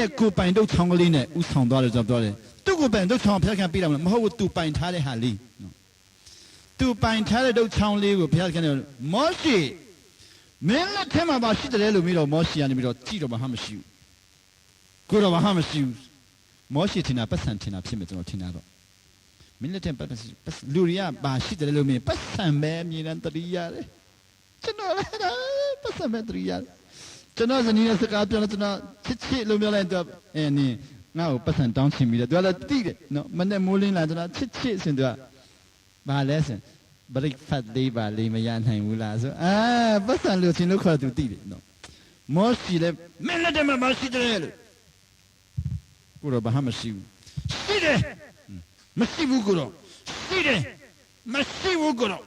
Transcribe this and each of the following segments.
ရဲ့ကိုပိုင်တုတ်ချောင်းကလေးနဲ့ဥဆောင်သွားတယ်ဆိုတော့တယ်သူ့ကိုပိုင်တုတ်ချောင်းဖျက်ခံပေးတာမဟုတ်ဘူးသူပိုင်ထားတဲ့ဟာလေးသူပိုင်ထားတဲ့တုတ်ချောင်းလေးကိုဖျက်ခံတယ်မောရှိမင်းလက်ထဲမှာပါရှိတယ်လို့ပြီးတော့မောရှိကနေပြီးတော့ကြည့်တော့မှမရှိဘူးကိုတော့မှမရှိဘူးမောရှိထင်တာပတ်စံထင်တာဖြစ်မယ်ကျွန်တော်ထင်တာတော့မင်းလက်ထဲပတ်လူတွေကပါရှိတယ်လို့မြင်ပတ်စံပဲမြင်တဲ့တတိရတယ်ကျွန်တော်လည်းပတ်စံပဲတတိရတယ်ကျွန်တော်ဇနီးနဲ့စကားပြောတော့ကျွန်တော်ချစ်လို့ပြောလိုက်တော့နင်ငါ့ကိုပတ်စံတောင်းချင်ပြီးတော့သူကလည်းတိတယ်နော်မနဲ့မိုးလင်းလာကျွန်တော်ချစ်စင်သူကဘာလဲစင်ဘရိတ်ဖတ်သေးပါလေမရနိုင်ဘူးလားဆိုပတ်စံလို့ချင်းလို့ခေါ်သူတိတယ်နော်မောရှိလည်းမင်းလက်ထဲမှာမရှိတယ်လို့ကိုတော့ဘာမှမရှိဘူးရှိတယ်မရှိဘူးကိုတော့ရှိတယ်မရှိဘူးကိုတော့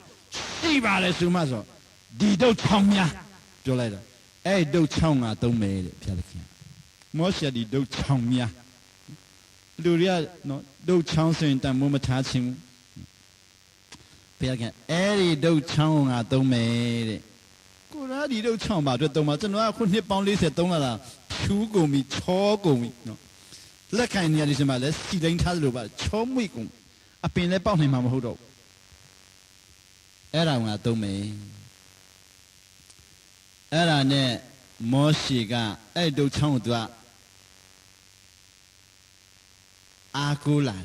ရှိပါလေဆိုမှဆိုဒီတော့ချောင်းများပြောလိုက်တော့အဲ့ဒုတ်ချောင်းကသုံးမယ်တဲ့ဘုရားသခင်မောရှေဒီဒုတ်ချောင်းများလူတွေကနော်ဒုတ်ချောင်းဆိုရင်တန်မိုးမထားခြင်းဘုရားသခင်အဲ့ဒီဒုတ်ချောင်းကသုံးမယ်တဲ့ကိုရာဒီဒုတ်ချောင်းပါအတွက်သုံးပါကျွန်တော်ကခုနှစ်ပေါင်း40သုံးလာတာဖြူးကုန်ပြီချောကုန်ပြီနော်လက်ခံနေရတဲ့ချိန်မှာလဲစီတိုင်းထားသလိုပါချောမွေ့ကုန်အပင်လည်းပေါက်နိုင်မှာမဟုတ်တော့အဲ့ဒါကသုံးမယ်အဲ့ဒါနဲ့မောရှေကအဲ့ဒုတ်ချောင်းကိုသူကအာကိုလာ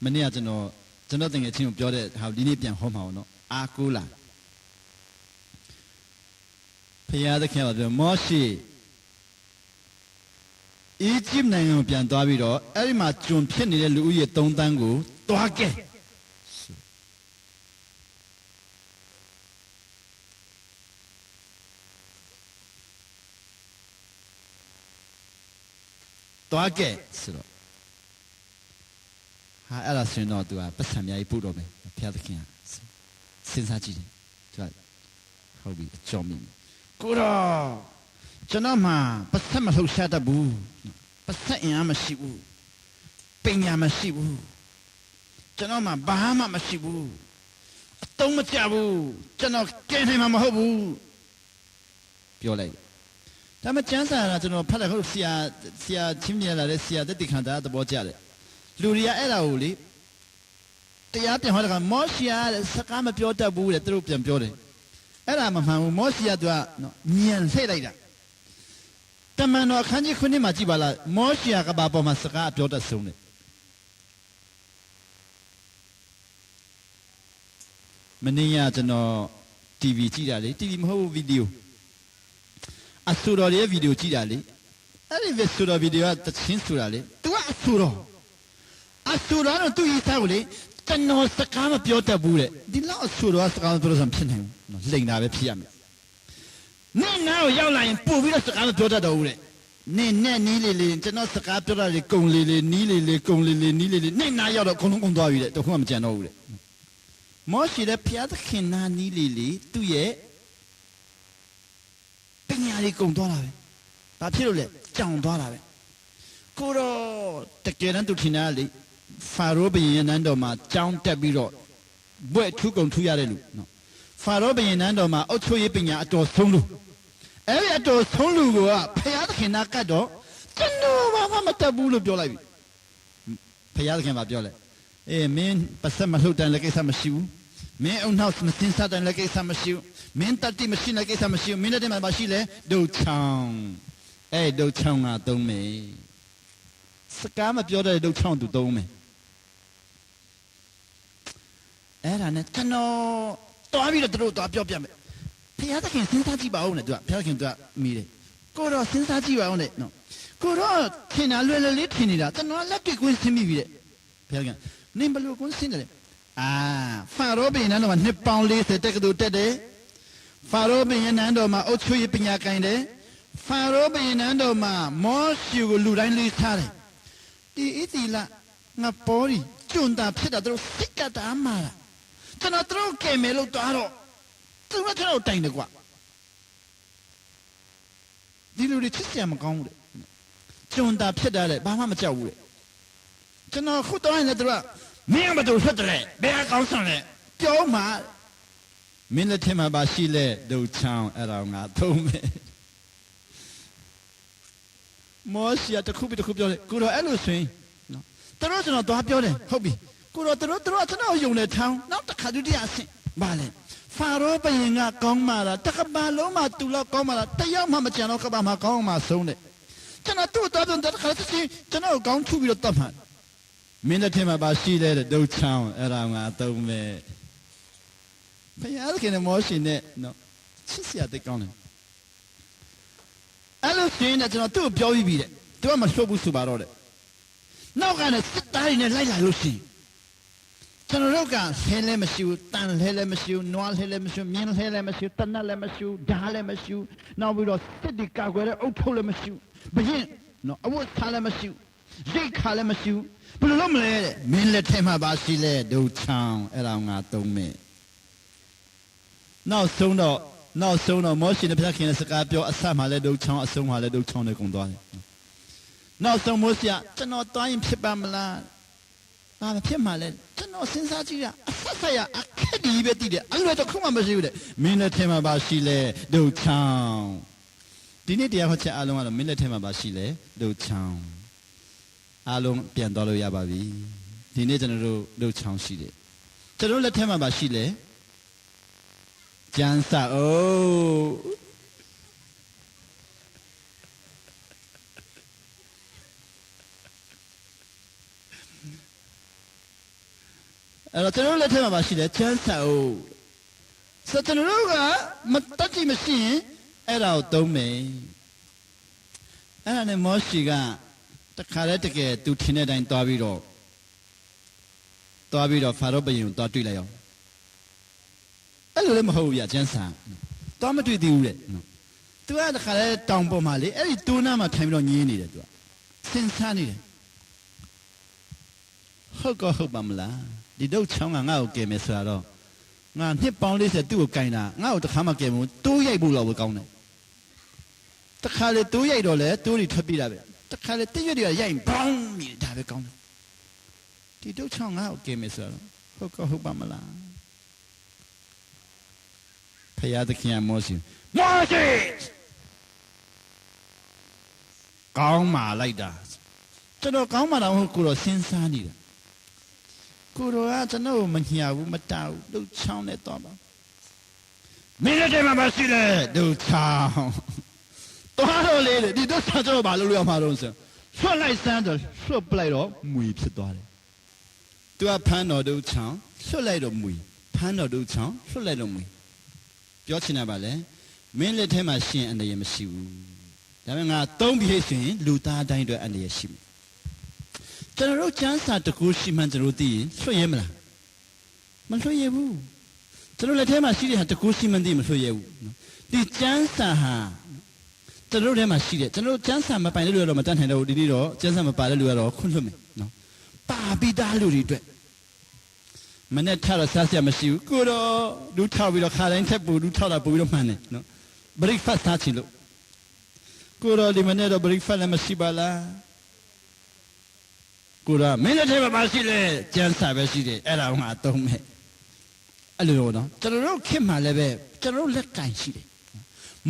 မနေ့ကကျွန်တော်တကယ်ချင်းကိုပြောတဲ့ဟာဒီနေ့ပြန်ဟောမှာနော်အာကိုလာဖခင်သခင်ကပြောမောရှေအီဂျစ်နိုင်ငံကိုပြန်သွားပြီးတော့အဲ့ဒီမှာကျွန်ဖြစ်နေတဲ့လူဦးရေ3သန်းကိုတွားခဲ့တွားခဲ့ဆိုတော့ဟာအဲ့ဒါဆိုရင်တော့သူကပတ်စံများကြီးပို့တော့မယ်ဘုရားသခင်ကစဉ်းစားကြည့်တယ်သူကဟုတ်ပြီအကြောင်းမြင်ကိုတော့ကျွန်တော်မှပတ်စံမလှုပ်ရှားတတ်ဘူးပတ်စံအင်အားမရှိဘူးပညာမရှိဘူးကျွန်တော်မှဘာမှမရှိဘူးအတုံးမကျဘူးကျွန်တော်ကဲနိုင်မှာမဟုတ်ဘူးပြောလိုက်ဒါမှကျန်းစာကကျွန်တော်ဖတ်လိုက်ဟုတ်ဆရာချင်းမြင်လာတဲ့ဆရာတက်တိခန္ဓာသဘောကျတယ်လူတွေကအဲ့ဒါကိုလေတရားပြန်ဟောတဲ့ခါမောရှေကစကားမပြောတတ်ဘူးတဲ့သူတို့ပြန်ပြောတယ်အဲ့ဒါမမှန်ဘူးမောရှေကသူကနော်ညံလှည့်လိုက်တာတမန်တော်အခန်းကြီး9မှာကြည့်ပါလားမောရှေကဘာပေါ်မှာစကားပြောတတ်ဆုံးတယ်မနေ့ကကျွန်တော် TV ကြည့်တာလေ TV မဟုတ်ဘူးဗီဒီယိုအဆူတော်ရဲ့ဗီဒီယိုကြည့်တာလေအဲ့ဒီဆူတော်ဗီဒီယိုကတချင်းဆိုတာလေ तू ကအဆူတော်တော့သူ့ရေးသားကိုလေကျွန်တော်စကားမပြောတတ်ဘူးတဲ့ဒီလောက်အဆူတော်ကစကားမပြောလို့ဆိုဖြစ်နိုင်ဘူးနော်လိန်တာပဲဖြစ်ရမယ်နင့်နားကိုရောက်လာရင်ပို့ပြီးတော့စကားမပြောတတ်တော့ဘူးတဲ့နင့်နဲ့နီးလေကျွန်တော်စကားပြောတာလေကုံလေနီးလေကုံလေနီးလေနင့်နားရောက်တော့အကုန်လုံးကုန်သွားပြီတဲ့တခုမှမကြံတော့ဘူးတဲ့မောရှေတဲ့ဖျားသခင်နာနီးလေသူ့ရဲ့ပညာလေးကုန်သွားတာပဲဘာဖြစ်လို့လဲကြောင်သွားတာပဲကိုတော့တကယ်တမ်းသူထင်တာလေဖာရောဘုရင်နန်းတော်မှာကြောင်းတက်ပြီးတော့ဘွဲ့ထူးကုန်ထူးရတဲ့လူနော်ဖာရောဘုရင်နန်းတော်မှာအုပ်ချုပ်ရေးပညာအတော်ဆုံးလူအဲ့ဒီအတော်ဆုံးလူကဖျားသခင်နာကတ်တော့ကျွန်တော်ဘာမှမတက်ဘူးလို့ပြောလိုက်ပြီဖျားသခင်ကပြောလိုက်မင်းပတ်စံမလှုပ်တန်လည်းကိစ္စမရှိဘူးမင်းအုံနောက်မစင်စားတန်လည်းကိစ္စမရှိဘူးမင်းတတိမရှိတဲ့ကိစ္စမရှိဘူးမင်းတဲ့မှာမရှိလေဒုတ်ချောင်းအဲ့ဒုတ်ချောင်းကသုံးမယ်စကားမပြောတဲ့ဒုတ်ချောင်းသူသုံးမယ်အဲ့ဒါနဲ့ကျွန်တော်တွားပြီးတော့တို့တွားပြောပြမယ်ဖခင်သခင်စဉ်းစားကြည့်ပါဦးနဲ့သူကဖခင်ကမိတယ်ကိုတော့စဉ်းစားကြည့်ပါဦးနဲ့နော်ကိုတော့ထင်တာလွယ်လွယ်လေးထင်နေတာကျွန်တော်လက်တွေ့ကွင်းဆင်းမိပြီတဲ့ဖခင်နင်ဘလို့ကွင်းဆင်းတယ်ဖာရောဘုရင်နန်းတော်မှာနှစ်ပေါင်း40တက္ကသိုလ်တက်တယ်ဖာရောဘုရင်နန်းတော်မှာအုပ်ချုပ်ရေးပညာကိုင်တယ်ဖာရောဘုရင်နန်းတော်မှာမောရှေကိုလူတိုင်းလေးထားတယ်ဒီဣသီလငါပေါ်ရီကျွန်းတာဖြစ်တာတို့စိတ်ကတာမှာလားကျွန်တော်တို့ကဲမယ်လို့တွားတော့သူကကျွန်တော်တိုင်တယ်ကွာဒီလူတွေချစ်စရာမကောင်းဘူးတဲ့ကျွန်းတာဖြစ်တာလေဘာမှမကြောက်ဘူးတဲ့ကျွန်တော်ခုတော့လည်းတို့ကမင်းမတို့ဆွတ်တယ်ဘယ်ကောင်းဆောင်လဲပြောမှမင်းလက်ထက်မှာပါရှိလဲဒုတ်ချောင်းအဲ့ဒါငါသုံးမယ် မောရှိကတခုပြီးတခုပြောတယ်ကိုတော့အဲ့လိုဆိုရင်နော်တို့ကျွန်တော်သွားပြောတယ်ဟုတ်ပြီကိုတော့တို့ကျွန်တော်ယုံတဲ့ထောင်းနောက်တစ်ခါဒုတိယအဆင့်ဘာလဲဖာရောဘုရင်ကကောင်းမာတာတကဘာလုံးမှာသူလောက်ကောင်းမာတာတယောက်မှမကြံတော့ကဘာမှာကောင်းမှဆုံးတယ်ကျွန်တော်တို့တော်တော်တခါတည်းကျွန်တော်ကောင်းထုပြီးတော့တတ်မှာမင်းလက်ထဲမှာပါရှိတဲ့ဒုတ်ချောင်းအဲ့ဒါငါသုံးမယ်ဘုရားခင်မောရှိနဲ့နော်ချစ်စရာတိတ်ကောင်းတယ်အဲ့လိုဆိုရင်ကျွန်တော်သူ့ကိုပြောပြီးပြီတဲ့သူကမလှုပ်ဘူးဆိုပါတော့တဲ့နောက်ကလည်းစစ်သားတွေနဲ့လိုက်လာလို့ရှိရင်ကျွန်တော်တို့ကဆဲလဲမရှိဘူးတန်လဲလဲမရှိဘူးနွားလဲလဲမရှိဘူးမြင်းလဲလဲမရှိဘူးတနတ်လဲမရှိဘူးဓာတ်လဲမရှိဘူးနောက်ပြီးတော့စစ်တီကာကွယ်တဲ့အုပ်ထုပ်လဲမရှိဘူးဘရင်နော်အဝတ်ထားလဲမရှိဘူးရိတ်ခါလဲမရှိဘူးဘယ်လိုလုပ်မလဲတဲ့မင်းလက်ထဲမှာပါရှိလဲဒုတ်ချောင်းအဲ့ဒါငါသုံးမယ်နောက်ဆုံးတော့မောရှိနဲ့ဖျက်ခင်တဲ့စကားပြောအဆက်မှာလဲဒုတ်ချောင်းအဆုံးမှာလဲဒုတ်ချောင်းနဲ့ကုန်သွားတယ်နောက်ဆုံးမောရှိကကျွန်တော်တွားရင်ဖြစ်ပါမလားဘာမဖြစ်မှလဲကျွန်တော်စဉ်းစားကြည့်ရအဆက်ဆက်ရအခက်ဒီပဲတည်တယ်အဲ့လိုတော့ခုမှမရှိဘူးတဲ့မင်းလက်ထဲမှာပါရှိလဲဒုတ်ချောင်းဒီနေ့တရားဟောချက်အားလုံးကတော့မင်းလက်ထဲမှာပါရှိလဲဒုတ်ချောင်းအားလုံးပြန်သွားလို့ရပါပြီဒီနေ့ကျွန်တော်တို့ဒုတ်ချောင်းရှိတယ်ကျွန်တော်လက်ထဲမှာပါရှိလဲကျန်းစာအိုးအဲ့တော့ကျွန်တော်လက်ထဲမှာပါရှိတယ်ကျန်းစာအိုးဆိုကျွန်တော်ကမတတ်ကြည့်မရှိရင်အဲ့ဒါကိုသုံးမယ်အဲ့ဒါနဲ့မောရှိကတခါတည်းတကယ်သူထင်တဲ့အတိုင်းသွားပြီးတော့ဖာရောဘုရင်ကိုသွားတွေ့လိုက်အောင်အဲ့လိုလည်းမဟုတ်ဘူးဗျကျန်းစာသွားမတွေ့သေးဘူးတဲ့သူကတခါတည်းတောင်ပေါ်မှာလေအဲ့ဒီတူနာမှာထိုင်ပြီးတော့ညင်းနေတယ်သူကစဉ်းစားနေတယ်ဟုတ်ပါမလားဒီဒုတ်ချောင်းကငါ့ကိုကယ်မယ်ဆိုတော့ငါနှစ်ပေါင်း40သူ့ကိုကင်တာငါ့ကိုတခါမှကယ်မို့တိုးရိုက်ဖို့တော့ပဲကောင်းတယ်တခါလေတိုးရိုက်တော့လေတိုးတွေထွက်ပြေးတာပဲတခါလေတစ်ရွက်တွေကရိုက်ဘောင်းမြည်ဒါပဲကောင်းတယ်ဒီဒုတ်ချောင်းငါ့ကိုကယ်မယ်ဆိုတော့ဟုတ်ပါမလားဖယားသခင်ကမောရှိကောင်းမာလိုက်တာကျွန်တော်ကောင်းမာတော့ကိုတော့စဉ်းစားနေတာကိုတော့ကကျွန်တော်မညှာဘူးမတားဘူးဒုတ်ချောင်းနဲ့တော့ပါမင်းလက်ထဲမှာမရှိလဲဒုတ်ချောင်းတော်တော်လေးဒီဒုတ်ချောင်းကျွန်တော်ဘာလုပ်လို့ရမှာတော့ဆိုဆွတ်လိုက်စမ်းတော့ဆွတ်ပလိုက်တော့မွေဖြစ်သွားတယ်သူကဖမ်းတော်ဒုတ်ချောင်းဆွတ်လိုက်တော့မွေဖမ်းတော်ဒုတ်ချောင်းဆွတ်လိုက်တော့မွေပြောချင်တာပါလေမင်းလက်ထဲမှာရှင်အန္တရာယ်မရှိဘူးဒါပေမဲ့ငါသုံးပြီးဆိုရင်လူသားတိုင်းအတွက်အန္တရာယ်ရှိမယ်ကျွန်တော်တို့ကျမ်းစာတကူရှိမှန်းကျွန်တော်သိရင်လွှတ်ရဲမလားမလွှတ်ရဘူးကျွန်တော်လက်ထဲမှာရှိတဲ့ဟာတကူရှိမှန်းသိမလွှတ်ရဘူးဒီကျမ်းစာဟာကျွန်တော်တို့ထဲမှာရှိတယ်ကျွန်တော်တို့ကျမ်းစာမပိုင်တဲ့လူကတော့မတတ်နိုင်တော့ဘူးဒီနေ့တော့ကျမ်းစာမပါတဲ့လူကတော့ခွင့်လွှတ်မယ်နော်ပါပြီးသားလူတွေအတွက်မနဲ့ထတော့စားစရာမရှိဘူးကိုတော့လူထောက်ပြီးတော့ခါတိုင်းထက်ပူလူထောက်တာပူပြီးတော့မှန်တယ်နော် breakfast စားချင်လို့ကိုတော့ဒီမနဲ့တော့ breakfast လည်းမရှိပါလားကိုတော့မင်းလက်ထဲမှာမရှိလဲကျန်းစာပဲရှိတယ်အဲ့ဒါကငါသုံးမယ်အဲ့လိုတော့ကျွန်တော်တို့ခင်မှလည်းပဲကျွန်တော်တို့လက်ကင်ရှိတယ်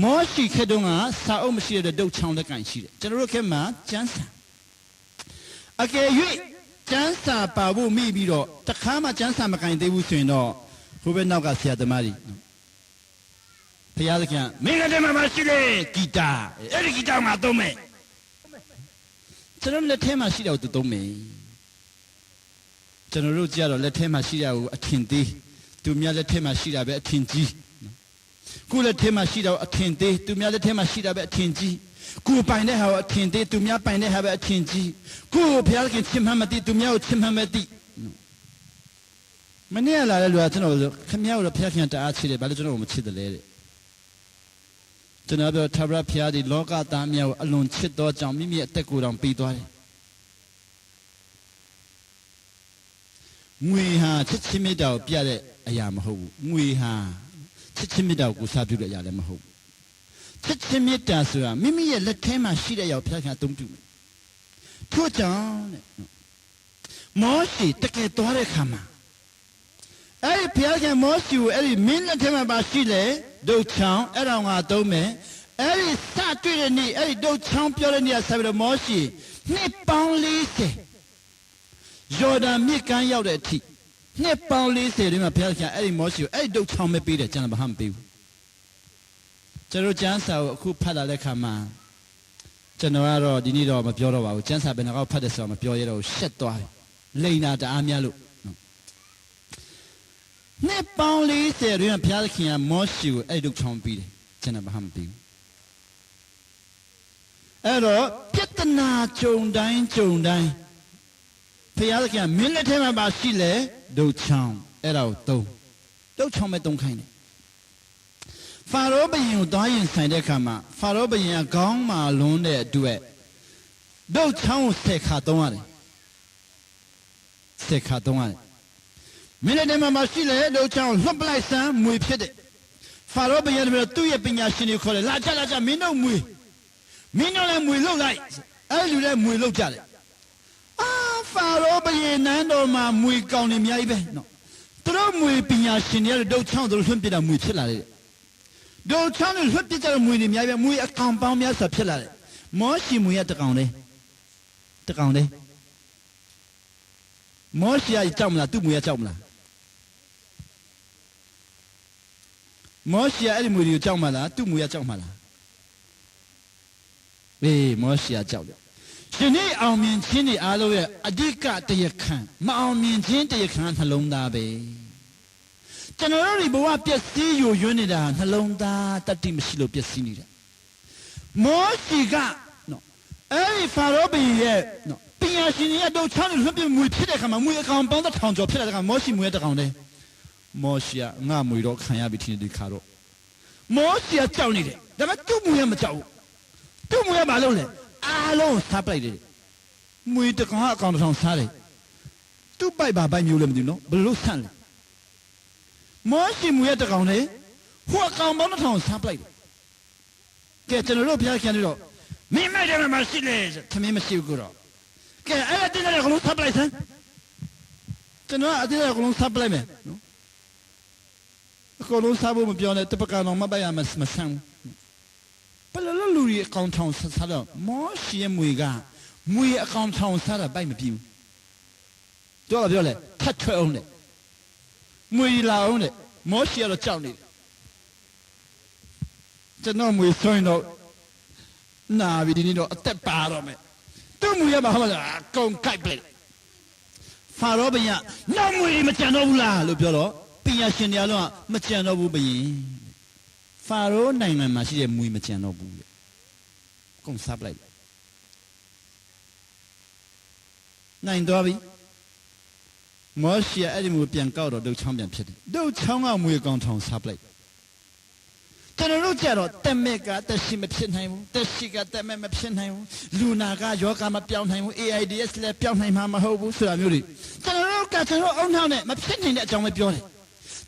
မောရှိခေတုန်းကစာအုပ်မရှိတဲ့ဒုတ်ချောင်းလက်ကင်ရှိတယ်ကျွန်တော်တို့ခင်မှကျန်းစာအကယ်၍ကျန်းစာပါဖို့မိပြီးတော့တခါမှကျန်းစာမကင်သေးဘူးဆိုရင်တော့ဟိုဘက်နောက်ကဆရာသမားကြီးဘုရားသခင်မင်းလက်ထဲမှာမရှိလေဂီတာအဲ့ဒီဂီတာငါသုံးမယ်ကျွန်တော်လက်ထဲမှာရှိတာကိုသူသုံးမယ်ကျွန်တော်တို့ကြတော့လက်ထဲမှာရှိတာကိုအထင်သေးသူများလက်ထဲမှာရှိတာပဲအထင်ကြီးကိုလက်ထဲမှာရှိတာကိုအထင်သေးသူများလက်ထဲမှာရှိတာပဲအထင်ကြီးကိုပိုင်တဲ့ဟာကိုအထင်သေးသူများပိုင်တဲ့ဟာပဲအထင်ကြီးကိုဘုရားခင်ချစ်မှန်းမသိသူများကိုချစ်မှန်းမသိမနေ့ကလာတဲ့လူကကျွန်တော်ခင်ဗျားတို့ဘုရားခင်တအားချစ်တယ်ဘာလို့ကျွန်တော်မချစ်တယ်လဲတဲ့ကျွန်တော်ပြောထာဝရဘုရားဒီလောကသားများကိုအလွန်ချစ်သောကြောင့်မိမိရဲ့အသက်ကိုယ်တော်ပေးသွားတယ်ငွေဟာချစ်ချင်းမေတ္တာကိုပြတဲ့အရာမဟုတ်ဘူးငွေဟာချစ်ချင်းမေတ္တာကိုကိုးစားပြုတဲ့အရာလည်းမဟုတ်ဘူးချစ်ချင်းမေတ္တာဆိုတာမိမိရဲ့လက်ထဲမှာရှိတဲ့အရာကိုဘုရားကအသုံးပြုတယ်ထို့ကြောင့်တဲ့မောရှိတကယ်သွားတဲ့ခါမှာအဲ့ဒီဘုရားကမောရှိကိုအဲ့ဒီမင်းလက်ထဲမှာပါရှိလေဒုတ်ချောင်းအဲ့ဒါငါသုံးမယ် အဲ့ဒီစတွေ့တဲ့နေ့အဲ့ဒီဒုတ်ချောင်းပြောတဲ့နေ့ကဆက်ပြီးတော့မောရှိနှစ်ပေါင်း40ယော်ဒန်မြစ်ကမ်းရောက်တဲ့အထိနှစ်ပေါင်း40တွေမှာဘုရားခင်အဲ့ဒီမောရှိကိုအဲ့ဒီဒုတ်ချောင်းပဲပေးတယ်ကျွန်တော်ဘာမှမပေးဘူးကျွန်တော်ကျမ်းစာကိုအခုဖတ်လာတဲ့ခါမှာကျွန်တော်ကတော့ဒီနေ့တော့မပြောတော့ပါဘူးကျမ်းစာဘယ်နှကောက်ဖတ်တယ်ဆိုတော့မပြောရတော့ရှက်သွားတယ်လိန်တာတအားများလို့နှစ်ပေါင်း40တွေမှာဘုရားခင်ကမောရှိကိုအဲ့ဒီဒုတ်ချောင်းပေးတယ်ကျွန်တော်ဘာမှမပေးဘူးအဲ့တော့ပြဿနာကြုံတိုင်းဘုရားသခင်မင်းလက်ထဲမှာပါရှိလေဒုတ်ချောင်းအဲ့ဒါကိုဒုတ်ချောင်းပဲတုံးခိုင်းတယ်ဖာရောဘုရင်ကိုသွားရင်ဆိုင်တဲ့အခါမှာဖာရောဘုရင်ကခေါင်းမာလွန်းတဲ့အတွက်ဒုတ်ချောင်းကို10 ခါတုံးရတယ်10 ခါတုံးရတယ်မင်းလက်ထဲမှာရှိလေဒုတ်ချောင်းလွှတ်ပလိုက်စမ်းမွေဖြစ်တယ်ဖာရောဘုရင်ကသူ့ရဲ့ပညာရှင်တွေခေါ်တယ်လာကြမင်းတို့မွေမင်းတို့လည်းမွေလုတ်လိုက်အဲ့လူလည်းမွေလုတ်ကြတယ်ဖာရောဘုရင်နန်းတော်မှာမွေကောင်းနေအများကြီးပဲနော်သူတို့မွေပညာရှင်တွေကတော့ဒုတ်ချောင်းတို့လွှတ်ပြတာမွေဖြစ်လာတယ်ဒုတ်ချောင်းတို့လွှတ်ပြကြတဲ့မွေတွေအများကြီးပဲမွေအကောင်ပေါင်းများစွာဖြစ်လာတယ်မောရှိမွေရတကောင်လေမောရှိရကြောက်မလားသူ့မွေရကြောက်မလားမောရှိရအဲ့ဒီမွေတွေကိုကြောက်မလားသူ့မွေရကြောက်မလားဘေးမောရှိရကြောက်တယ်ဒီနေ့အောင်မြင်ခြင်းတွေအားလုံးရဲ့အဓိကတရားခံမအောင်မြင်ခြင်းတရားခံနှလုံးသားပဲကျွန်တော်တို့ဒီဘဝပျက်စီးယိုယွင်းနေတာနှလုံးသားတတိမရှိလို့ပျက်စီးနေတာမောရှိကနော်အဲ့ဒီဖာရောဘုရင်ရဲ့နော်ပညာရှင်တွေကတော့ချမ်းလွှတ်ပြမွေဖြစ်တဲ့ခါမှာမွေအကောင်ပေါင်း1000ကျော်ဖြစ်လာတဲ့ခါမောရှိမွေတကောင်တည်းမောရှိကငါမွေတော့ခံရပြီထင်တယ်ဒီခါတော့မောရှိကကြောက်နေတယ်ဒါပေမဲ့သူ့မွေကမကြောက်ဘူးသူ့မွေကမလုပ်လဲအားလုံးစားပလိုက်တယ်မွေတကောင်အကောင်တစ်ထောင်စားတယ်သူ့ပိုက်ပါပိုက်မျိုးလည်းမသိဘူးနော်ဘယ်လိုဆန့်လဲမောရှိမွေတကောင်လေဟိုအကောင်ပေါင်းတစ်ထောင်စားပလိုက်တယ်ကဲကျွန်တော်တို့ဘုရားခင်တို့မင်းမိုက်တယ်မှာရှိလေသမင်းမရှိဘူးကိုတော့ကဲအဲ့ဒါတင်းတယ်ကလုံးစားပလိုက်စမ်းကျွန်တော်အတင်းတယ်ကလုံးစားပလိုက်မယ်နော်အကောင်လုံးစားဖို့မပြောနဲ့တပကတော့မပိုက်ရမဆန်းဘယ်လိုလူကြီးအကောင်ထောင်စားတော့မောရှိရဲ့မွေကမွေအကောင်ထောင်စားတာပိုက်မပြေဘူးပြောလေထတ်ထွဲအောင်လေမွေလာအောင်လေမောရှိကတော့ကြောက်နေတယ်ကျွန်တော်မွေဆိုရင်တော့နာပြီဒီနေ့တော့အသက်ပါတော့မယ်သူ့မွေရမှာဟုတ်လားအကုန်ကိုက်ပလိုက်ဖာရောဘုရင်နောက်မွေမကြံတော့ဘူးလားလို့ပြောတော့ပညာရှင်တွေအလုံးကမကြံတော့ဘူးဘုရင်ဖာရောနိုင်ငံမှာရှိတဲ့မွေမကြံတော့ဘူးကုန်စားပလိုက်နိုင်တော့ပြီမောရှိအဲ့ဒီမွေပြန်ကောက်တော့ဒုတ်ချောင်းပြန်ဖြစ်တယ်ဒုတ်ချောင်းကမွေကောင်ထောင်စားပလိုက်ကျွန်တော်တို့ကြတော့တက်မဲ့ကတက်ရှိမဖြစ်နိုင်ဘူးတက်ရှိကတက်မဲ့မဖြစ်နိုင်ဘူးလူနာကယောဂမပြောင်းနိုင်ဘူး AIDS လည်းပြောင်းနိုင်မှာမဟုတ်ဘူးဆိုတာမျိုးတွေကျွန်တော်တို့အုံနောက်နဲ့မဖြစ်နိုင်တဲ့အကြောင်းပဲပြောတယ်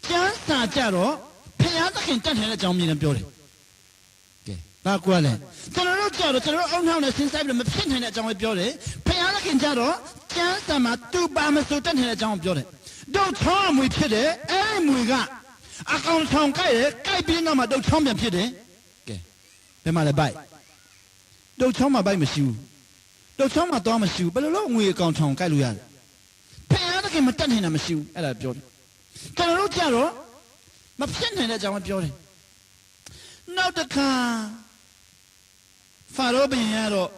ကျမ်းစာကြတော့ဖျားသခင်တတ်တယ်တဲ့အကြောင်းမြင်တယ်ပြောတယ်ကဲဘာကွာလဲကျွန်တော်တို့ကြတော့ကျွန်တော်အုံနောက်နဲ့စဉ်းစားပြီးမဖြစ်နိုင်တဲ့အကြောင်းပဲပြောတယ်ဖျားသခင်ကြတော့ကျမ်းစာမှာသူပါမဆိုတတ်တယ်တဲ့အကြောင်းပြောတယ်ဒုတ်ချောင်းမွေဖြစ်တယ်အဲ့မွေကအကောင်ထောင်ကြိုက်တယ်ကြိုက်ပြီးနောက်မှာဒုတ်ချောင်းပြန်ဖြစ်တယ်ကဲဘယ်မှာလဲဘိုက်ဒုတ်ချောင်းမှာဘိုက်မရှိဘူးဒုတ်ချောင်းမှာသွားမရှိဘူးဘယ်လိုလုပ်ငွေအကောင်ထောင်ကြိုက်လို့ရလဲဖခင်တကယ်မတတ်နိုင်တာမရှိဘူးအဲ့ဒါပြောတယ်ကျွန်တော်တို့ကြတော့မဖြစ်နိုင်တဲ့အကြောင်းပြောတယ်နောက်တစ်ခါဖာရောဘုရင်ကတော့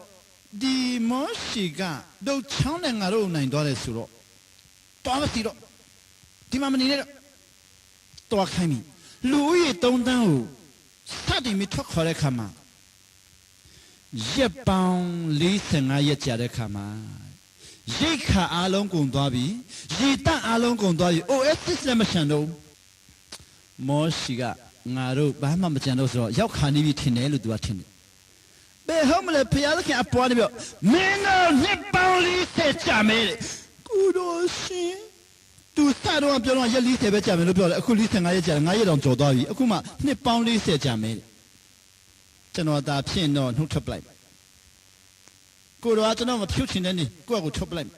ဒီမောရှိကဒုတ်ချောင်းနဲ့ငါတို့နိုင်သွားတယ်ဆိုတော့တော်မစီတော့ဒီမှာမနေနဲ့တော့ခိုင်းပြီလူဦးရေ3 သန်းကိုစတင်ပြီးထွက်ခေါ်တဲ့ခါမှာရက်ပေါင်း45ရက်ကြာတဲ့ခါမှာရိတ်ခါအားလုံးကုန်သွားပြီရေတန့်အားလုံးကုန်သွားပြီ OSS လည်းမရှန်တော့မောရှိကငါတို့ဘာမှမကြံတော့ဆိုတော့ရောက်ခါနေပြီထင်တယ်လို့သူကထင်တယ်ဘယ်ဟုတ်မလဲဖျားသခင်အပွားနေပြောမင်းတို့နှစ်ပေါင်း40ကြာမယ်ကုတော်ရှင်သူစတော့ပြောတော့ရက်40ပဲကြာမယ်လို့ပြောတယ်အခု45ရက်ကြာတယ်9ရက်တောင်ကျော်သွားပြီအခုမှနှစ်ပေါင်း40ကြာမယ်ကျွန်တော်ဒါဖြစ်တော့နှုတ်ထွက်ပလိုက်ကိုတော့ကျွန်တော်မဖြုတ်ချင်တဲ့နေကိုယ့်ကိုထုတ်ပလိုက်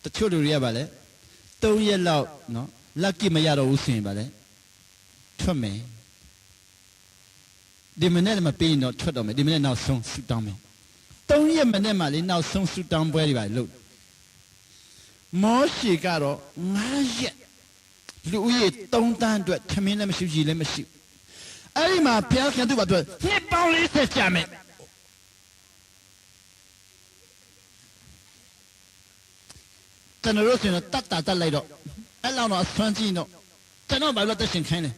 တချို့လူတွေကပါလေ3ရက်လောက်နော်လက်ကမရတော့ဘူးဆိုရင်ပါလေထွက်မယ် ဒီမနေ့မှာပေးရင်တော့ထွက်တော့မယ်ဒီမနေ့နောက်ဆုံးဆူတောင်းမယ်3 ရက်မနေ့မှာလေနောက်ဆုံးဆူတောင်းပွဲတွေပါလို့မောရှေကတော့9 ရက်လူဦးရေ3 သန်းအတွက်ထမင်းလည်းမရှိကြီးလည်းမရှိအဲ့ဒီမှာဘုရားခင်သူ့ဘာပြောနှစ်ပေါင်း40ကြာမယ်ကျွန်တော်တို့ဆိုရင်တတ်လိုက်တော့အဲ့လောက်တော့ဆွမ်းကြည့်တော့ကျွန်တော်ဘာလို့တက်ရှင်ခိုင်းလဲ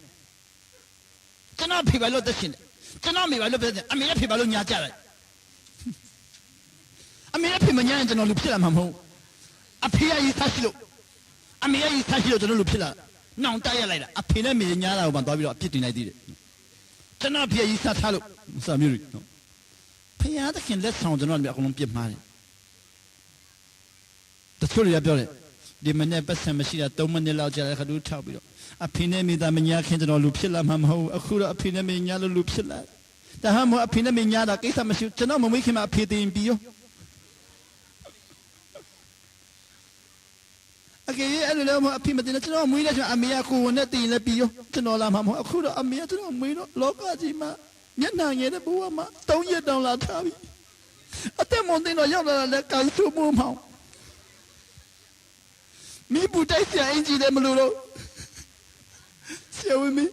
ကျွန်တော်ဖေဘာလို့တက်ရှင်လဲကျွန်တော်မိဘာလို့ပြတယ်အမေရဲ့ဖေဘာလို့ညာကြတယ်အမေရဲ့ဖေမညာရင်ကျွန်တော်လူဖြစ်လာမှာမဟုတ်အဖေရဲ့ရေးသားရှိလို့အမေရဲ့ရေးသားရှိလို့ကျွန်တော်လူဖြစ်လာနှောင်တက်ရလိုက်တာအဖေနဲ့မေညာတာကိုမှသွားပြီးတော့အပြစ်တင်လိုက်သေးတယ်ကျွန်တော်ဖေရဲ့ရေးသားထားလို့စာမျိုးတွေနော်ဖေရတဲ့ခင်လက်ဆောင်ကျွန်တော်တို့အကုန်လုံးပြစ်မှားတယ်တချို့တွေကပြောတယ်ဒီမနေ့ပတ်စံမရှိတာ3 မိနစ်လောက်ကြာတဲ့ခါတူထောက်ပြီးတော့အဖေနဲ့မိသားမညာခင်ကျွန်တော်လူဖြစ်လာမှာမဟုတ်အခုတော့အဖေနဲ့မညာလို့လူဖြစ်လာဒါမှမဟုတ်အဖေနဲ့မညာတာကိစ္စမရှိကျွန်တော်မမွေးခင်မှာအဖေတင်ပြီးရောအကေအဲ့လိုလည်းမအဖေမတင်ကျွန်တော်မွေးလဲဆိုအမေကကိုယ်နဲ့တင်လဲပြီးရောကျွန်တော်လာမှာမဟုတ်အခုတော့အမေကကျွန်တော်မွေးတော့လောကကြီးမှာမျက်နှာငယ်တဲ့ဘဝမှာ3 ရက်တောင်လာထားပြီအသက်မွန်တင်တော့ရောက်လာတဲ့ကန်ဆူမှုမောင်မိဘူးတိုက်စရာအင်ဂျီလည်းမလို့တော့ဆရာဝင်းမင်း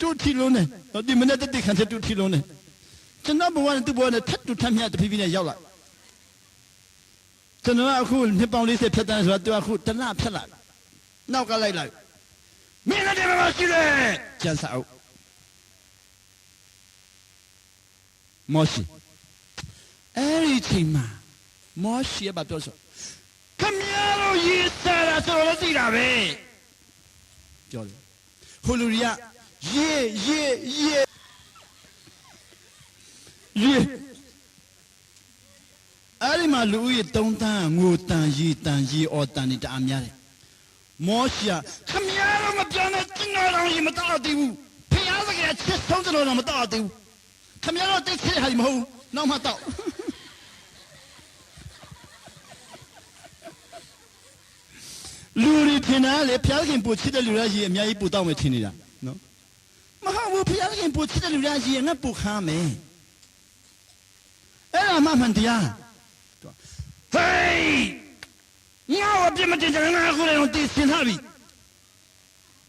တို့ထီလုံးနဲ့တော့ဒီမနေ့တက်ခံချက်တို့ထီလုံးနဲ့ကျွန်တော်ဘဝနဲ့သူ့ဘဝနဲ့ထပ်တူထပ်မြတ်တဖြည်းဖြည်းနဲ့ရောက်လာကျွန်တော်အခုနှစ်ပေါင်း40ဖြတ်တန်းဆိုတော့သူအခုတလဖြတ်လာနောက်ကလိုက်လိုက်မင်းလည်းမရှိလေကျန်စာအုပ်မောရှိအဲ့ဒီချိန်မှာမောရှိဘာပြောဆိုခမရတို့ရေးစားတာဆိုတော့သိတာပဲပြောတယ်ဟိုလူတွေကရေးအဲ့ဒီမှာလူဦးရေ3 သန်းငိုတန်ရေးတန်ရေးအော်တန်နေတအားများတယ်မောရှိခမရတို့မပြောနဲ့ကျင်တော်တော်ကြီးမတော်သေးဘူးဖျားစကချစ်ဆုံးတော်တော်မတော်သေးဘူးခမရတို့တိတ်ချစ်ဟာမဟုတ်နောက်မှတော့လူတွေထင်တာလေဖျားခင်ပူချစ်တဲ့လူတွေကြီးအများကြီးပူတောက်မယ်ထင်နေတာနော်မဟုတ်ဘူးဖျားခင်ပူချစ်တဲ့လူတွေကြီးငါပူခါမယ်အဲ့ဒါမှမှန်တရားဟေးငါ့ကိုပြမတင်တယ်ငါအခုလည်းသိစင်ထားပြီ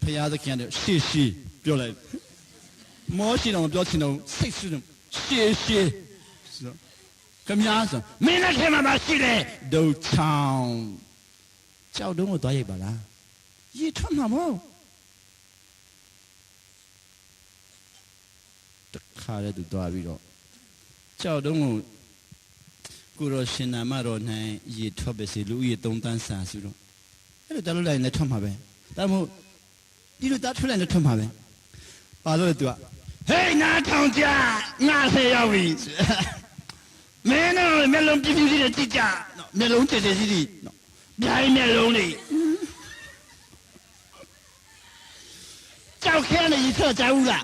ဖျားခင်ကရှေ့ပြောလိုက်မောရှိတော်ပြောချင်တော့စိတ်ဆူတယ်ရှေ့ဆိုခမများဆိုမင်းနဲ့ခင်မှာမရှိတယ်ဒုချောင်းကြောက်တုံးကိုသွားရိုက်ပါလားရေထွက်မှာမဟုတ်တခါလည်းသူသွားပြီးတော့ကြောက်တုံးကိုရောရှင်နာမတော်၌ရေထွက်ပဲစီလူဦးရေ3 သန်းစာစုတော့အဲ့လိုတလို့လိုက်လည်းထွက်မှာပဲဒါမှမဟုတ်ဒီလိုသားထွက်လိုက်လည်းထွက်မှာပဲပါလို့သူကဟေးနားထောင်ကြငါဆယ်ရောက်ပြီမင်းတို့မျက်လုံးပြပြလေးကြည့်ကြမျက်လုံးတည်စီနော်ပြိုင်းမျက်လုံးလေးကြောက်ခဲနေရထွက်ကြဘူးလား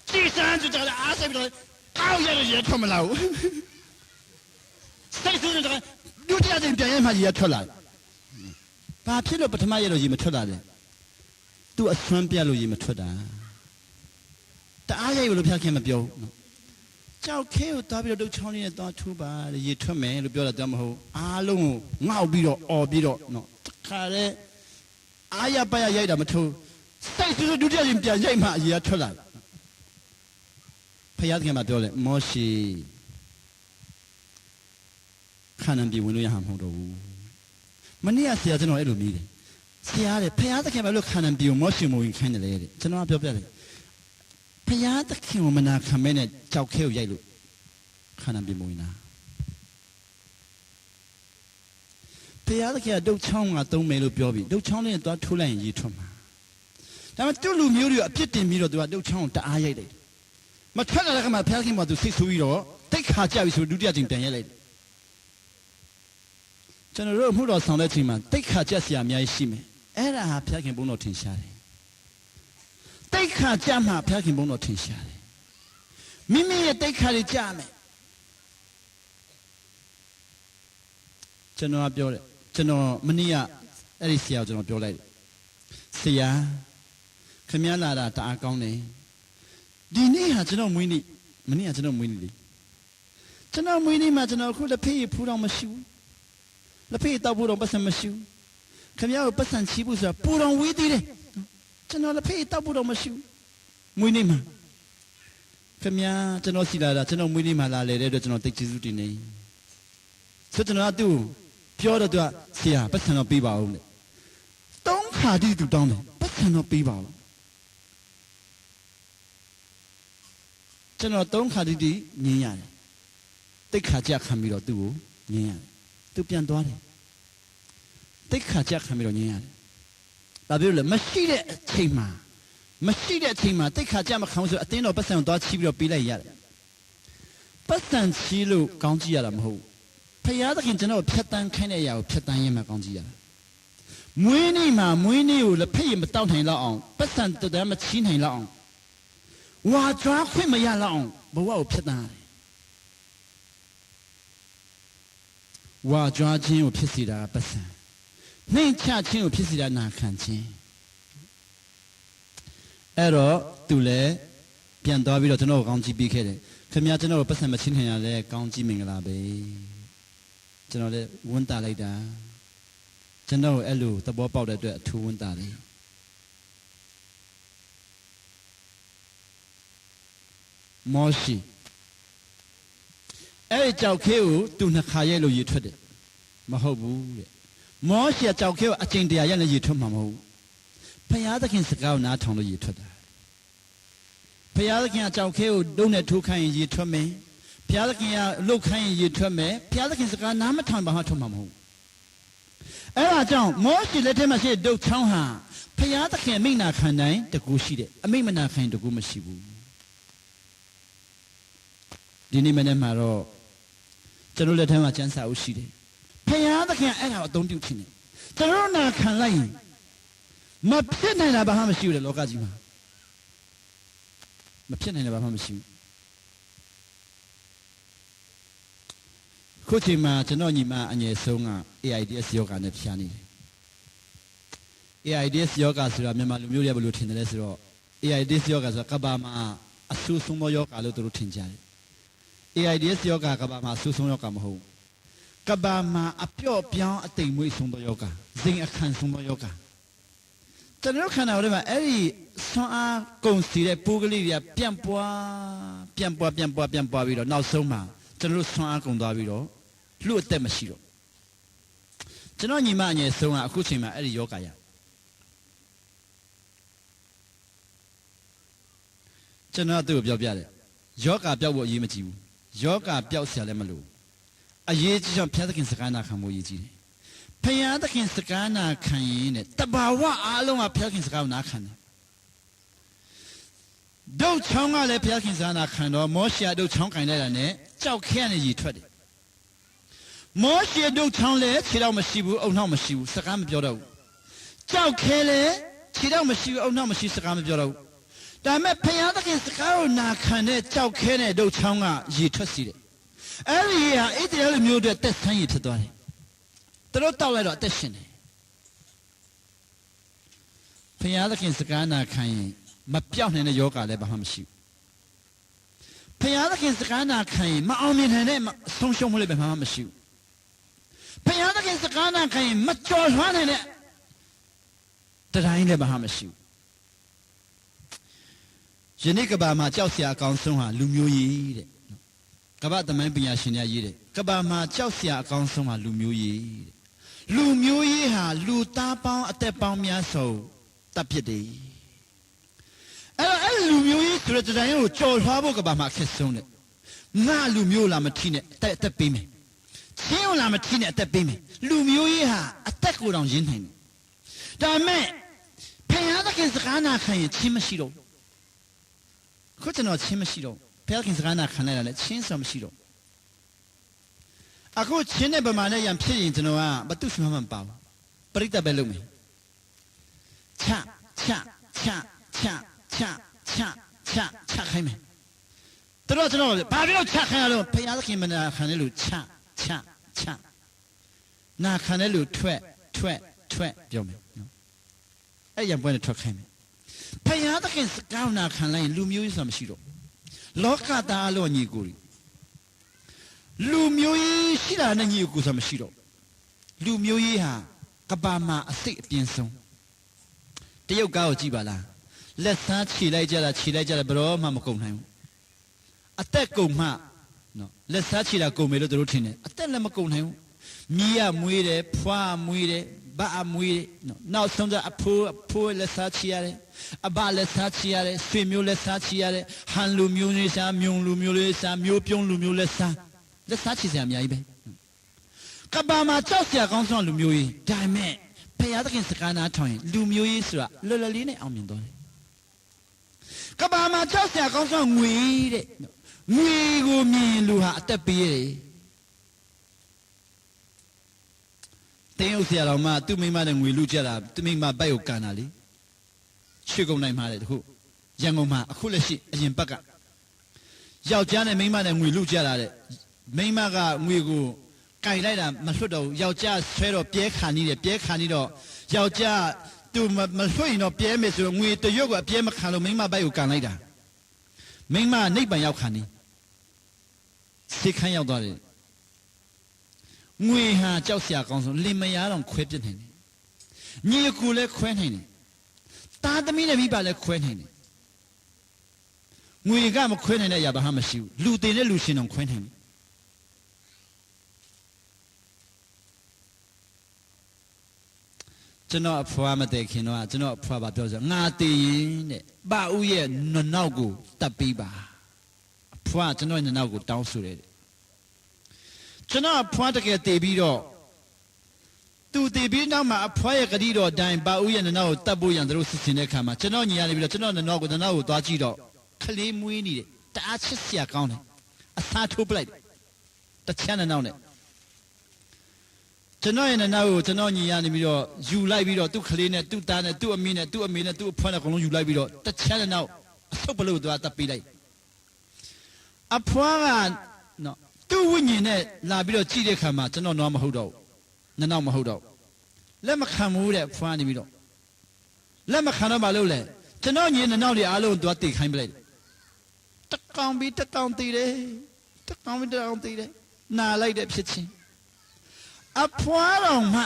ကြည်စမ်းကြတယ်အားစိတ်ပြီးတော့အောက်ရရထွက်မလာဘူးစိတ်ဆိုးတယ်ဒုတိယကြိမ်ပြန်ရမှရထွက်လာဘာဖြစ်လို့ပထမရလို့ရေမထွက်လာလဲသူအဆွမ်းပြလို့ရေမထွက်တာတအားရိုက်လို့ဖျားခင်မပြောဘူးကြောက်ခဲကိုသွားပြီးတော့ဒုတ်ချောင်းလေးနဲ့သွားထိုးပါရေထွက်မယ်လို့ပြောတာတော့မဟုတ်အားလုံးကိုငေါက်ပြီးတော့អော်ပြီးတော့နော်တခါလေအားရပါရရိုက်တာမထိုးစိတ်ဆိုးဒုတိယရင်ပြန်ရိုက်မှရေထွက်လာဖျားခင်ကပြောတယ်မောရှိခါနံပြေဝင်လို့ရမှာမဟုတ်တော့ဘူးမနေ့ကဆရာကျွန်တော်အဲ့လိုမြည်တယ်ဆရာတဲ့ဖျားခင်ကလို့ခါနံပြေမောရှိမဝင်ခိုင်းတယ်လေတဲ့ကျွန်တော်ကပြောပြတယ်ဖျားသခင်ကိုမနာခံမဲနဲ့ကြောက်ခဲကိုရိုက်လို့ခန္ဓာပြမဝင်တာဖျားသခင်ကဒုတ်ချောင်းကသုံးမယ်လို့ပြောပြီးဒုတ်ချောင်းလေးနဲ့သွားထိုးလိုက်ရင်ရေထွက်မှာဒါပေမဲ့သူ့လူမျိုးတွေကအပြစ်တင်ပြီးတော့သူကဒုတ်ချောင်းကိုတအားရိုက်လိုက်မထွက်လာတဲ့ခါမှာဖျားသခင်ကသူစိတ်ဆိုးပြီးတော့တိတ်ခါကြပြီဆိုဒုတိယချိန်ပြန်ရိုက်လိုက်ကျွန်တော်တို့အမှုတော်ဆောင်တဲ့ချိန်မှာတိတ်ခါကြစရာအများကြီးရှိမယ်အဲ့ဒါဟာဖျားခင်ဘုန်းတော်ထင်ရှားတယ်တိတ်ခါကြမှာဖျားခင်ဘုန်းတော်ထင်ရှားတယ်မိမိရဲ့တိတ်ခါတွေကြမယ်ကျွန်တော်ပြောတယ်ကျွန်တော်မနေ့ကအဲ့ဒီဆရာကိုကျွန်တော်ပြောလိုက်တယ်ဆရာခ ခမည်းလာတာတအားကောင်းတယ်ဒီနေ့ဟာကျွန်တော်မွေးနေ့မနေ့ကကျွန်တော်မွေးနေ့လေကျွန်တော်မွေးနေ့မှာကျွန်တော်အခုလက်ဖေးဖူးတော့မရှိဘူးလက်ဖေးတောက်ဖို့တော့ပတ်စံမရှိဘူးခမည်းကိုပတ်စံချီးဖို့ဆိုတာပူတော်ဝေးသေးတယ်ကျွန်တော်လက်ဖေးတောက်ဖို့တော့မရှိဘူးမွေးနေ့မှာခမည်းကျွန်တော်စီလာတာကျွန်တော်မွေးနေ့မှာလာလေတဲ့အတွက်ကျွန်တော်တိတ်ကျေးဇူးတင်နေဆိုကျွန်တော်ကသူ့ပြောတော့သူကဆရာပတ်စံတော့ပေးပါဦးတဲ့သုံးခါတိသူတောင်းတယ်ပတ်စံတော့ပေးပါဦးကျွန်တော်သုံးခါတိညင်းရတယ်တိတ်ခါကြခံပြီးတော့သူ့ကိုညင်းရတယ်သူပြန်သွားတယ်တိတ်ခါကြခံပြီးတော့ညင်းရတယ်ဒါပြောလို့မရှိတဲ့အချိန်မှာတိတ်ခါကြမခံဆိုအတင်းတော်ပတ်စံသွားချီးပြီးတော့ပေးလိုက်ရတယ်ပတ်စံချီးလို့ကောင်းကြည့်ရတာမဟုတ်ဖယားသခင်ကျွန်တော်ဖြတ်တန်းခိုင်းတဲ့အရာကိုဖြတ်တန်းရမှကောင်းကြည့်ရတာမွေးနေ့မှာမွေးနေ့ကိုလက်ဖက်ရမတောက်နိုင်တော့အောင်ပတ်စံတည်းမချီးနိုင်တော့အောင်ဝါကြွားခွင့်မရတော့အောင်ဘဝကိုဖြတ်တန်းရတယ်ဝါကြွားခြင်းကိုဖြစ်စေတာပတ်စံနှိမ့်ချခြင်းကိုဖြစ်စေတာနာခံခြင်းအဲ့တော့သူလည်းပြန်သွားပြီးတော့ကျွန်တော်ကိုကောင်းကြည့်ပေးခဲ့တယ်ခင်ဗျာကျွန်တော်ကိုပတ်စံမချင်းနိုင်ရလဲကောင်းကြည့်မင်္ဂလာပဲကျွန်တော်လည်းဝန်းတာလိုက်တာကျွန်တော်အဲ့လိုသဘောပေါက်တဲ့အတွက်အထူးဝန်းတာတယ်မောရှိအဲ့ကြောက်ခဲကိုသူနှစ်ခါရဲ့လို့ရေထွက်တယ်မဟုတ်ဘူးတဲ့မောရှိကြောက်ခဲကိုအကျင့်တရားရဲ့နဲ့ရေထွက်မှာမဟုတ်ဘူးဖယားသခင်စကားကိုနားထောင်လို့ရေထွက်တာဖယားသခင်အကြောက်ခဲကိုဒုံနဲ့ထိုးခိုင်းရင်ရေထွက်မယ်ဖယားသခင်ကလှုပ်ခိုင်းရင်ရေထွက်မယ်ဖယားသခင်စကားနားမထောင်ဘာမှထွက်မှာမဟုတ်အဲ့ဒါကြောင့်မောရှိလက်ထက်မှာရှိတဲ့ဒုတ်ချောင်းဟာဖယားသခင်မိန့်နာခံတိုင်းတကူရှိတယ်အမိန့်မနာခံတကူမရှိဘူးဒီနေ့မနေ့မှာတော့ကျွန်တော်လက်ထက်မှာကျမ်းစာအုပ်ရှိတယ်ဖယားသခင်အဲ့ဒါကိုအသုံးပြုခြင်းတယ်ကျွန်တော်နာခံလိုက်ရင်မဖြစ်နိုင်တာဘာမှမရှိဘူးလေလောကကြီးမှာမဖြစ်နိုင်တာဘာမှမရှိဘူးခုချိန်မှာကျွန်တော်ညီမအငယ်ဆုံးက AIDS ယောဂနဲ့ဖျားနေတယ် AIDS ယောဂဆိုတာမြန်မာလူမျိုးတွေဘယ်လိုထင်တယ်လဲဆိုတော့ AIDS ယောဂဆိုတာကဘာမှာအဆူဆုံးသောယောဂလို့သူတို့ထင်ကြတယ် AIDS ယောဂကဘာမှာအဆူဆုံးယောဂမဟုတ်ကဘာမှာအပြော့ပြောင်းအတိမ်မွေးဆုံးသောယောဂဇင်အခန့်ဆုံးသောယောဂကျွန်တော်ခန္ဓာကိုယ်မှာအဲ့ဒီဆွမ်းအားကုန်စီတဲ့ပိုးကလေးတွေကပြန့်ပွားပြီးတော့နောက်ဆုံးမှာကျွန်တော်ဆွမ်းအားကုန်သွားပြီးတော့လူအသက်မရှိတော့ကျွန်တော်ညီမအငယ်ဆုံးကအခုချိန်မှာအဲ့ဒီယောဂရကျွန်တော်သူ့ကိုပြောပြတယ်ယောဂပျောက်ဖို့အရေးမကြီးဘူးယောဂပျောက်เสียလည်းမလို့အရေးကြီးဆုံးဘုရားသခင်စကားနာခံဖို့အရေးကြီးတယ်ဘုရားသခင်စကားနာခံရင်တဲ့တဘာဝအားလုံးကဘုရားသခင်စကားကိုနာခံတယ်ဒုတ်ချောင်းကလည်းဘုရားသခင်စကားနာခံတော့မောရှေဒုတ်ချောင်းကင်လိုက်တာနဲ့ကြောက်ခဲနဲ့ရေထွက်တယ်မောရှေဒုတ်ချောင်းလည်းခြေတော့မရှိဘူးအုံနောက်မရှိဘူးစကားမပြောတော့ဘူးကြောက်ခဲလည်းခြေတော့မရှိဘူးအုံနောက်မရှိစကားမပြောတော့ဘူးဒါပေမဲ့ဘုရားသခင်စကားကိုနာခံတဲ့ကြောက်ခဲနဲ့ဒုတ်ချောင်းကရေထွက်စီတယ်အဲ့ဒီဟာဣသရေလမျိုးတွေတက်ဆန်းရဖြစ်သွားတယ်သူတို့တောက်လိုက်တော့အသက်ရှင်တယ်ဘုရားသခင်စကားနာခံရင်မပြောင်းနိုင်တဲ့ယောဂလည်းဘာမှမရှိဘူးဘုရားသခင်စကားနာခံရင်မအောင်မြင်နိုင်တဲ့ဆုံးရှုံးမှုလည်းဘာမှမရှိဘူးဘုရားသခင်စကားနာခံရင်မကြော်လွှားနိုင်တဲ့တိုင်းလည်းဘာမှမရှိဘူးယနေ့ကဘာမှာကြောက်စရာအကောင်းဆုံးဟာလူမျိုးရေးတဲ့ကဘာသမိုင်းပညာရှင်များရေးတယ်ကဘာမှာကြောက်စရာအကောင်းဆုံးဟာလူမျိုးရေးတဲ့လူမျိုးရေးဟာလူသားပေါင်းအသက်ပေါင်းများစွာတပ်ဖြစ်တယ်အဲ့လူမျိုးရေးဆိုတဲ့တိုင်းကိုကြော်လွှားဖို့ကဘာမှာအခက်ဆုံးတဲ့ငါလူမျိုးလာမထီးနဲ့အသက်ပေးမယ်ချင်းလာမထီးနဲ့အသက်ပေးမယ်လူမျိုးရေးဟာအသက်ကိုတောင်ရင်းနိုင်တယ်ဒါမဲ့ဖယားသခင်စကားနာခံရင်ချင်းမရှိတော့ခုကျွန်တော်ချင်းမရှိတော့ဖယားသခင်စကားနာခံလိုက်တာလည်းချင်းဆိုမရှိတော့အခုချင်းတဲ့ဗမာနဲ့ရံဖြစ်ရင်ကျွန်တော်ကဘာသူ့မှမပါဘူးပရိသတ်ပဲလုပ်မယ်ချခိုင်းမယ်တို့ကျွန်တော်ဘာဖြစ်လို့ချခိုင်းရလို့ဖယားသခင်မနာခံတဲ့လူချနာခံတဲ့လူထွက်ပြောမယ်နော်အဲ့ရံပွဲနဲ့ထွက်ခိုင်းမယ် ဖယားသခင်စကားနာခံလိုက်ရင်လူမျိုးရေးဆိုတာမရှိတော့လောကသားအလို့ညီကိုလူမျိုးရေးရှိတာနဲ့ညီကိုဆိုတာမရှိတော့လူမျိုးရေးဟာကဘာမှာအစိတ်အပြင်းဆုံးတရုတ်ကားကိုကြည့်ပါလားလက်စားခြေလိုက်ကြတာဘယ်တော့မှမကုန်နိုင်ဘူးအသက်ကုန်မှနော်လက်စားခြေတာကုန်မယ်လို့သူတို့ထင်တယ်အသက်လည်းမကုန်နိုင်ဘူးမြီးရမွေးတယ်ဖွားမွေးတယ်ဗတ်အမွေးတယ်နော်နောက်ဆုံးအဖိုးလက်စားခြေရတယ်အဘလက်စားခြေရတယ်ဆွေမျိုးလက်စားခြေရတယ်ဟန်လူမျိုးလေးစားမြုံလူမျိုးလေးစားမျိုးပြုံးလူမျိုးလက်စားခြေစရာအများကြီးပဲကဘာမှာကြောက်စရာကောင်းဆုံးလူမျိုးကြီးဒါပေမဲ့ဖယားသခင်စကားနာထောင်ရင်လူမျိုးကြီးဆိုတာလွယ်လွယ်လေးနဲ့အောင်မြင်သွားတယ်ကဘာမှာကြောက်စရာကောင်းဆုံးငွေတဲ့ငွေကိုမြင်လူဟာအသက်ပေးရတယ်တင်းဥစ္စာတော်မှသူ့မိမနဲ့ငွေလူကြတာသူ့မိမဘိုက်ကိုကန်တာလေရွှေကုန်နိုင်မှာလေတခုရန်ကုန်မှာအခုလက်ရှိအရင်ဘက်ကယောက်ျားနဲ့မိန်းမနဲ့ငွေလူကြတာတဲ့မိန်းမကငွေကိုကင်လိုက်တာမလွတ်တော့ဘူးယောက်ျားဆွဲတော့ပြဲခါနေတယ်ပြဲခါနေတော့ယောက်ျားသူမလွတ်ရင်တော့ပြဲမယ်ဆိုတော့ငွေတရွတ်ကအပြဲမခံလို့မိန်းမဘိုက်ကိုကန်လိုက်တာမိန်းမနိဗ္ဗာန်ရောက်ခါနေစိတ်ခမ်းရောက်သွားတယ်ငွေဟာကြောက်စရာကောင်းဆုံးလင်မယားတော့ခွဲပြစ်နိုင်တယ်ညီအကိုလည်းခွဲနိုင်တယ်သားသမီးနဲ့မိဘလည်းခွဲနိုင်တယ်ငွေကမခွဲနိုင်တဲ့အရာဘာမှမရှိဘူးလူတင်တဲ့လူရှင်တော့ခွဲနိုင်တယ်ကျွန်တော်အဖွားမတည်ခင်တော့ကျွန်တော်အဖွားဘာပြောဆိုငါတည်ရင်တဲ့ပါဦးရဲ့နောက်ကိုတတ်ပြီးပါအဖွားကျွန်တော်ရဲ့နောက်ကိုတောင်းဆိုတယ်ကျွန်တော်အဖွားတကယ်တည်ပြီးတော့သူတည်ပြီးနောက်မှာအဖွားရဲ့ဂတိတော်အတိုင်းပါဦးရဲ့နောက်ကိုတတ်ဖို့ရန်တို့စစ်စင်တဲ့အခါမှာကျွန်တော်ညီရနေပြီးတော့ကျွန်တော်နောက်ကိုသွားကြည့်တော့ခလေးမွေးနေတယ်တအားချစ်စရာကောင်းတယ်အစားထိုးပလိုက်တချမ်းနောက်နဲ့ကျွန်တော်ရဲ့နောက်ကိုကျွန်တော်ညီရနေပြီးတော့ယူလိုက်ပြီးတော့သူ့ခလေးနဲ့သူ့သားနဲ့သူ့အမေနဲ့သူ့အဖွားနဲ့အကုန်လုံးယူလိုက်ပြီးတော့တချမ်းနောက်အဆုပ်ပလို့သွားတတ်ပေးလိုက်အဖွားကနော်သူ့ဝိညာဉ်နဲ့လာပြီးတော့ကြည့်တဲ့ခါမှာကျွန်တော်တော့မဟုတ်တော့ဘူးနောက်မဟုတ်တော့လက်မခံဘူးတဲ့ဖွားနေပြီးတော့လက်မခံတော့ဘာလို့လဲကျွန်တော်ညီနောက်တွေအားလုံးသွားတိတ်ခိုင်းပလိုက်တကောင်ပြီးတကောင်တည်တယ်နာလိုက်တဲ့ဖြစ်ချင်းအဖွားတော်မှ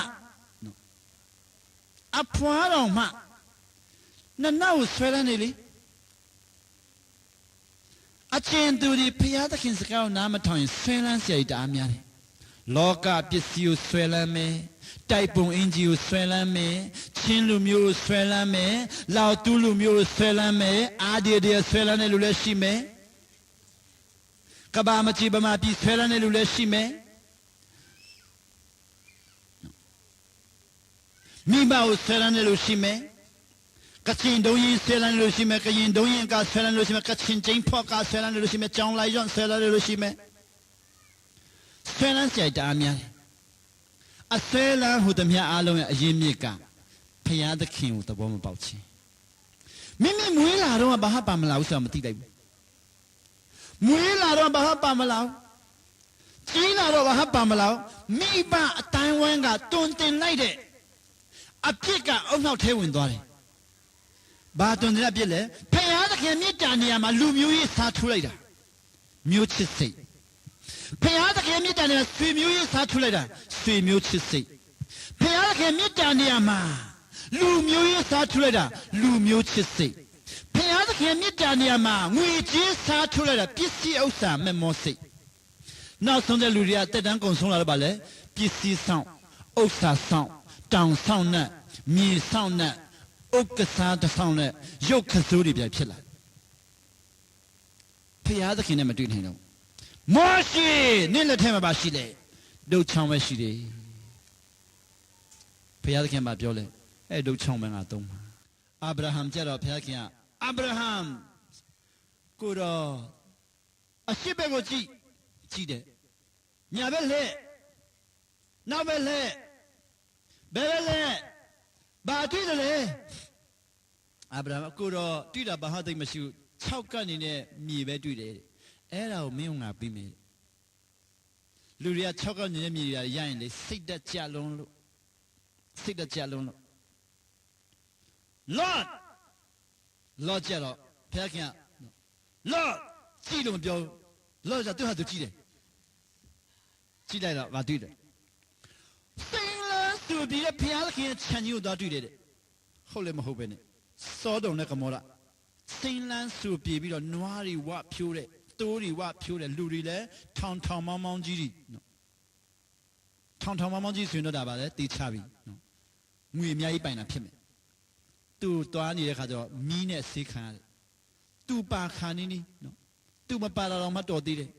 နောက်ကိုဆွဲလန်းနေလေအချင်းသူဒီဖယားသခင်စကားကိုနားမထောင်ရင်ဆွဲလန်းစရာတအားများတယ်လောကပစ္စည်းကိုဆွဲလန်းမယ်တိုက်ပုံအင်ဂျီကိုဆွဲလန်းမယ်ချင်းလူမျိုးကိုဆွဲလန်းမယ်လောက်တူးလူမျိုးကိုဆွဲလန်းမယ်အာဒီဒီဆွဲလန်းတဲ့လူလည်းရှိမယ်ကဘာမချီပမာပြီးဆွဲလန်းတဲ့လူလည်းရှိမယ်မိဘကိုဆွဲလန်းတဲ့လူရှိမယ်ကချင်တုံးရင်ဆွဲလန်းတဲ့လူရှိမယ်ကရင်တုံးရင်ကဆွဲလန်းတဲ့လူရှိမယ်ကချင်ကျင်းဖော့ကဆွဲလန်းတဲ့လူရှိမယ်ကြောင်လိုက်ရွံ့ဆွဲလန်းတဲ့လူရှိမယ်ဆွဲလန်းစရာတအားများတယ်အဆွဲလန်းဟူသည်များအားလုံးရဲ့အရင်မြစ်ကဖယားသခင်ကိုသဘောမပေါက်ခြင်းမိမွေးလာတော့ဘာမှပါမလာဘူးဆိုတာမသိလိုက်ဘူးမွေးလာတော့ဘာမှပါမလာဘူးကြီးလာတော့ဘာမှပါမလာဘူးမိဘအတိုင်းဝမ်းကတွင်တင်လိုက်တဲ့အပြစ်ကအုံနောက်ထဲဝင်သွားတယ်ဘာတွင်တင်တဲ့အပြစ်လဲဖယားသခင်မြစ်တာနေရာမှာလူမျိုးရေးစားထိုးလိုက်တာမျိုးချစ်စိတ်ဖယားသခင်မြစ်တာနေရာဆွေမျိုးရေးစားထိုးလိုက်တာဆွေမျိုးချစ်စိတ်ဖယားသခင်မြစ်တာနေရာမှာလူမျိုးရေးစားထိုးလိုက်တာလူမျိုးချစ်စိတ်ဖယားသခင်မြစ်တာနေရာမှာငွေကြေးစားထိုးလိုက်တာပစ္စည်းဥစ္စာမမောစိတ်နောက်ဆုံးတဲ့လူတွေကတက်တန်းကုန်ဆုံးလာတော့ဗာလဲပစ္စည်းဆောင်ဥစ္စာဆောင်တောင်ဆောင်နဲ့မြေဆောင်နဲ့ဥက္ကစားတဆောင်နဲ့ရုပ်ခစိုးတွေပြဖြစ်လာဖယားသခင်နဲ့မတွေ့နိုင်တော့မောရှေနေ့လက်ထဲမှာပါရှိလေဒုတ်ချောင်းပဲရှိတယ်ဖယားသခင်ကပြောလဲအဲ့ဒုတ်ချောင်းပဲငါသုံးပါအာဗြဟံကြတော့ဖယားခင်ကအာဗြဟံကိုတော့အရှိဘက်ကိုကြည့်တယ်ညာဘက်လဲနောက်ဘက်လဲဘယ်လဲဘာတွေ့တယ်လဲအာဗြဟံကိုတော့တွေ့တာဘာဟာသိမရှိဘူး6ကနေနဲ့မြေပဲတွေ့တယ်အဲ့ဒါကိုမင်းငါပြီးမယ်လူတွေက6ကနေနဲ့မြေတွေရရင်လေစိတ်တက်ကြလုံးလို့Lord လော့ကြတော့ဖျားခင်လော့ကြည့်လို့မပြောလော့ကြသူဟာသူကြည့်တယ်ကြည့်လိုက်တော့ဗာတွေ့တယ်စိန်လန်းသူပြီးဖျားခင်ခြံကြီးကိုသွားတွေ့တယ်ဟုတ်လည်းမဟုတ်ပဲနဲ့စောတုံနဲ့ကမောရစိန်လန်းသူပြေးပြီးတော့နွားတွေဝဖြိုးတဲ့တိုးတွေဝဖြိုးတဲ့လူတွေလည်းထောင်ထောင်မောင်းမောင်းကြီးတွေနော်ထောင်ထောင်မောင်းမောင်းကြီးဆိုရင်တော့ဒါပါလေတေးချပြီနော်ငွေအများကြီးပိုင်တာဖြစ်မယ်သူသွားနေတဲ့ခါကျတော့မီးနဲ့ဆေးခံရတယ်သူပါခါနေနေနော်သူမပါတော့မှတော်သေးတယ်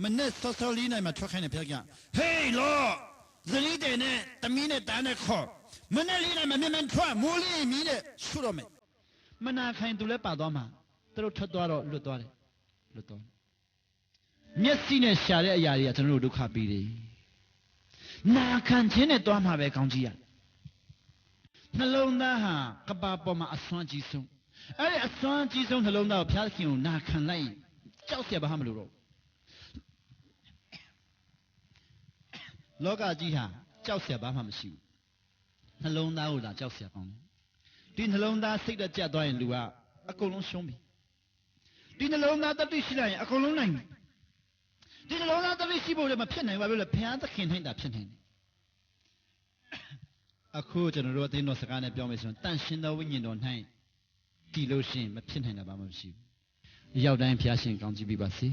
မနဲ့စောစောလေးနိုင်မှထွက်ခိုင်းတယ်ဖျက်ကြဟေးလောဇလီတဲ့နဲ့တမီးနဲ့တားနဲ့ခေါ်မနဲ့လေးနိုင်မှမြန်မြန်ထွက်မိုးလေးမီးနဲ့ရှုတော့မယ်မနာခိုင်သူလည်းပါသွားမှာသူတို့ထွက်သွားတော့လွတ်သွားတယ်လွတ်သွားမျက်စိနဲ့ရှာတဲ့အရာတွေကကျွန်တော်တို့ဒုက္ခပေးတယ်နာခံခြင်းနဲ့သွားမှာပဲကောင်းကြီးရနှလုံးသားဟာကဘာပေါ်မှာအစွမ်းကြီးဆုံးအဲ့ဒီအစွမ်းကြီးဆုံးနှလုံးသားကိုဘုရားခင်ကိုနာခံလိုက်ကြောက်เสียဘာမှမလို့တော့လောကကြီးဟာကြောက်เสียဘာမှမရှိဘူးနှလုံးသားကိုသာကြောက်เสียကောင်းတယ်ဒီနှလုံးသားစိတ်တက်ကြက်သွားရင်လူကအကုန်လုံးရှုံးပြီဒီနှလုံးသားတတိရှိလိုက်ရင်အကုန်လုံးနိုင်ပြီဒီနှလုံးသားတတိရှိဖို့လည်းမဖြစ်နိုင်ပါဘူးလေဘုရားသခင်နိုင်တာဖြစ်နိုင်တယ်အခုကျွန်တော်တို့အသိတော်စကားနဲ့ပြောမယ်ဆိုရင်တန်ရှင်သောဝိညာဉ်တော်၌တည်လို့ရှိရင်မဖြစ်နိုင်တာဘာမှမရှိဘူးရောက်တိုင်းဘုရားရှင်ကောင်းချီးပေးပါစေ